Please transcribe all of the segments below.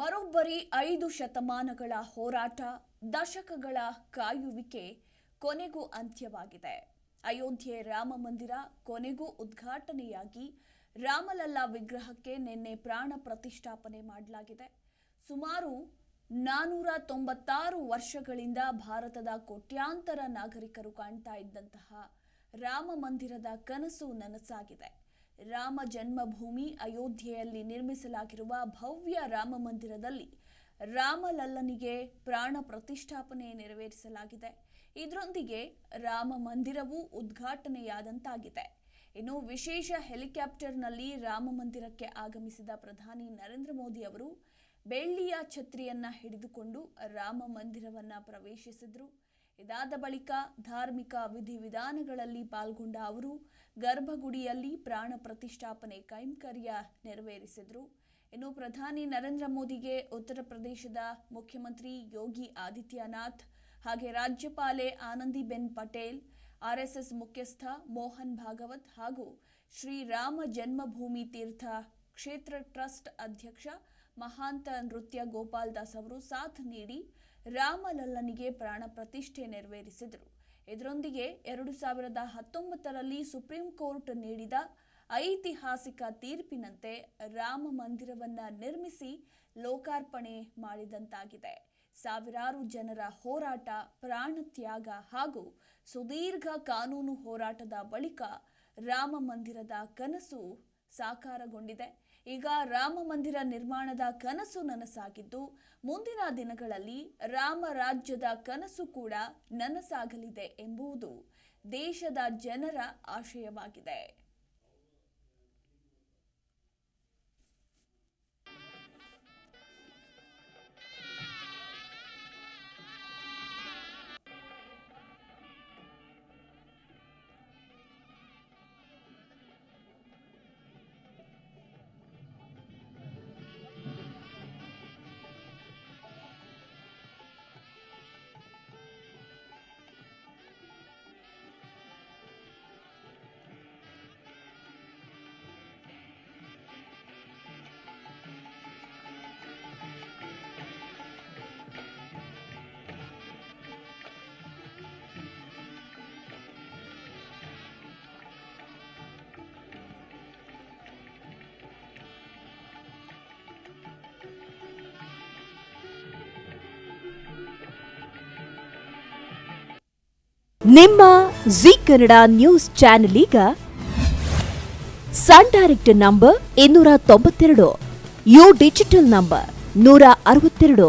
ಬರೋಬ್ಬರಿ 5 ಶತಮಾನಗಳ ಹೋರಾಟ, ದಶಕಗಳ ಕಾಯುವಿಕೆ ಕೊನೆಗೂ ಅಂತ್ಯವಾಗಿದೆ. ಅಯೋಧ್ಯೆ ರಾಮ ಮಂದಿರ ಕೊನೆಗೂ ಉದ್ಘಾಟನೆಯಾಗಿ ರಾಮಲಲ್ಲಾ ವಿಗ್ರಹಕ್ಕೆ ನಿನ್ನೆ ಪ್ರಾಣ ಪ್ರತಿಷ್ಠಾಪನೆ ಮಾಡಲಾಗಿದೆ. ಸುಮಾರು 496 ವರ್ಷಗಳಿಂದ ಭಾರತದ ಕೋಟ್ಯಾಂತರ ನಾಗರಿಕರು ಕಾಣ್ತಾ ಇದ್ದಂತಹ ರಾಮ ಮಂದಿರದ ಕನಸು ನನಸಾಗಿದೆ. ರಾಮ ಜನ್ಮಭೂಮಿ ಅಯೋಧ್ಯೆಯಲ್ಲಿ ನಿರ್ಮಿಸಲಾಗಿರುವ ಭವ್ಯ ರಾಮ ಮಂದಿರದಲ್ಲಿ ರಾಮಲಲ್ಲನಿಗೆ ಪ್ರಾಣ ಪ್ರತಿಷ್ಠಾಪನೆ ನೆರವೇರಿಸಲಾಗಿದೆ. ಇದರೊಂದಿಗೆ ರಾಮ ಮಂದಿರವೂ ಉದ್ಘಾಟನೆಯಾದಂತಾಗಿದೆ. ಇನ್ನು ವಿಶೇಷ ಹೆಲಿಕಾಪ್ಟರ್ನಲ್ಲಿ ರಾಮ ಮಂದಿರಕ್ಕೆ ಆಗಮಿಸಿದ ಪ್ರಧಾನಿ ನರೇಂದ್ರ ಮೋದಿ ಅವರು ಬೆಳ್ಳಿಯ ಛತ್ರಿಯನ್ನ ಹಿಡಿದುಕೊಂಡು ರಾಮ ಮಂದಿರವನ್ನ ಪ್ರವೇಶಿಸಿದ್ರು. ಇದಾದ ಬಳಿಕ ಧಾರ್ಮಿಕ ವಿಧಿವಿಧಾನಗಳಲ್ಲಿ ಪಾಲ್ಗೊಂಡ ಅವರು ಗರ್ಭಗುಡಿಯಲ್ಲಿ ಪ್ರಾಣ ಪ್ರತಿಷ್ಠಾಪನೆ ಕೈಂಕರ್ಯ ನೆರವೇರಿಸಿದ್ರು. ಇನ್ನು ಪ್ರಧಾನಿ ನರೇಂದ್ರ ಮೋದಿಗೆ ಉತ್ತರ ಪ್ರದೇಶದ ಮುಖ್ಯಮಂತ್ರಿ ಯೋಗಿ ಆದಿತ್ಯನಾಥ್ ಹಾಗೆ ರಾಜ್ಯಪಾಲೆ ಆನಂದಿಬೆನ್ ಪಟೇಲ್, ಆರ್ಎಸ್ಎಸ್ ಮುಖ್ಯಸ್ಥ ಮೋಹನ್ ಭಾಗವತ್ ಹಾಗೂ ಶ್ರೀರಾಮ ಜನ್ಮಭೂಮಿ ತೀರ್ಥ ಕ್ಷೇತ್ರ ಟ್ರಸ್ಟ್ ಅಧ್ಯಕ್ಷ ಮಹಾಂತ ನೃತ್ಯ ಗೋಪಾಲ್ ದಾಸ್ ಅವರು ಸಾಥ್ ನೀಡಿ ರಾಮಲಲ್ಲನಿಗೆ ಪ್ರಾಣ ಪ್ರತಿಷ್ಠೆ ನೆರವೇರಿಸಿದರು. ಇದರೊಂದಿಗೆ 2019ರಲ್ಲಿ ಸುಪ್ರೀಂ ಕೋರ್ಟ್ ನೀಡಿದ ಐತಿಹಾಸಿಕ ತೀರ್ಪಿನಂತೆ ರಾಮ ಮಂದಿರವನ್ನ ನಿರ್ಮಿಸಿ ಲೋಕಾರ್ಪಣೆ ಮಾಡಿದಂತಾಗಿದೆ. ಸಾವಿರಾರು ಜನರ ಹೋರಾಟ, ಪ್ರಾಣತ್ಯಾಗ ಹಾಗೂ ಸುದೀರ್ಘ ಕಾನೂನು ಹೋರಾಟದ ಬಳಿಕ ರಾಮ ಮಂದಿರದ ಕನಸು ಸಾಕಾರಗೊಂಡಿದೆ. ಈಗ ರಾಮ ಮಂದಿರ ನಿರ್ಮಾಣದ ಕನಸು ನನಸಾಗಿದ್ದು, ಮುಂದಿನ ದಿನಗಳಲ್ಲಿ ರಾಮ ರಾಜ್ಯದ ಕನಸು ಕೂಡ ನನಸಾಗಲಿದೆ ಎಂಬುದು ದೇಶದ ಜನರ ಆಶಯವಾಗಿದೆ. ನಿಮ್ಮ ಜಿ ಕನ್ನಡ ನ್ಯೂಸ್ ಚಾನೆಲ್ ಈಗ Sun direct number 292, U digital number 162,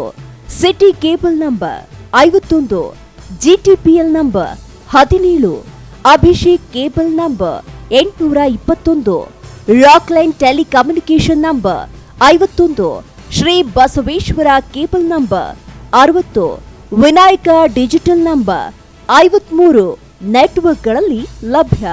city cable number 51, GTPL number 17, Abhishek cable number 821, Rockline telecommunication number 51, Shri Basaveshwara cable number 60, Vinayaka digital number 53 ನೆಟ್ವರ್ಕ್ಗಳಲ್ಲಿ ಲಭ್ಯ.